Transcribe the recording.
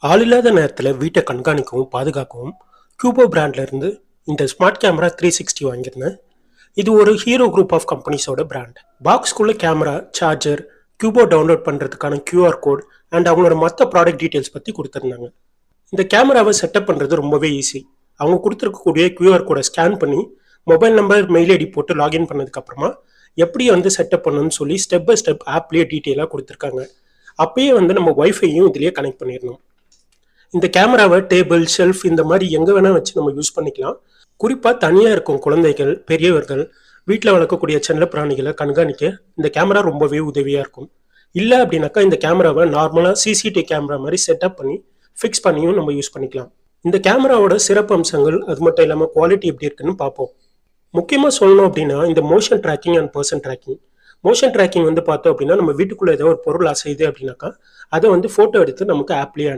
ஆள் இல்லாத நேரத்துல வீட்ட கண்காணிக்கவும், பாதுகாக்கவும் Cubo பிராண்ட்ல இருந்து இந்த ஸ்மார்ட் கேமரா 360 வாங்கியிருந்தேன். இது ஒரு ஹீரோ குரூப் ஆஃப் கம்பெனிஸோட பிராண்ட். பாக்ஸ்க்குள்ள கேமரா, சார்ஜர், Cubo டவுன்லோட் பண்றதுக்கான QR கோட் அண்ட் அவங்களோட மற்ற ப்ராடக்ட் டீடைல்ஸ் பத்தி கொடுத்திருந்தாங்க. இந்த கேமராவை செட்டப் பண்றது ரொம்பவே ஈஸி. அவங்க கொடுத்துருக்கக்கூடிய QR கோடை ஸ்கேன் பண்ணி மொபைல் நம்பர், மெயில் ஐடி போட்டு லாகின் பண்ணதுக்கு அப்புறமா எப்படி செட்டப் பண்ணணும்னு சொல்லி ஸ்டெப் பை ஸ்டெப் ஆப்லயே டீட்டெயிலாக கொடுத்துருக்காங்க. அப்பயே நம்ம வைஃபையும் இதுலயே கனெக்ட் பண்ணிடணும். இந்த கேமராவை டேபிள், ஷெல்ஃப் இந்த மாதிரி எங்க வேணா வச்சு நம்ம யூஸ் பண்ணிக்கலாம். குறிப்பா தனியா இருக்கும் குழந்தைகள், பெரியவர்கள், வீட்டில் வளர்க்கக்கூடிய செல்ல பிராணிகளை கண்காணிக்க இந்த கேமரா ரொம்பவே உதவியா இருக்கும். இல்லை அப்படின்னாக்கா இந்த கேமராவை நார்மலா சிசிடிவி கேமரா மாதிரி செட்டப் பண்ணி ஃபிக்ஸ் பண்ணியும் நம்ம யூஸ் பண்ணிக்கலாம். இந்த கேமராவோட சிறப்பு அம்சங்கள், அது மட்டும் இல்லாமல் குவாலிட்டி எப்படி இருக்குன்னு பார்ப்போம். முக்கியமாக சொல்லணும் அப்படின்னா இந்த motion tracking and person tracking. Motion tracking பார்த்தோம் அப்படின்னா நம்ம வீட்டுக்குள்ள ஏதோ ஒரு பொருள் அசையுது அப்படின்னாக்கா அதை ஃபோட்டோ எடுத்து நமக்கு ஆப்லேயே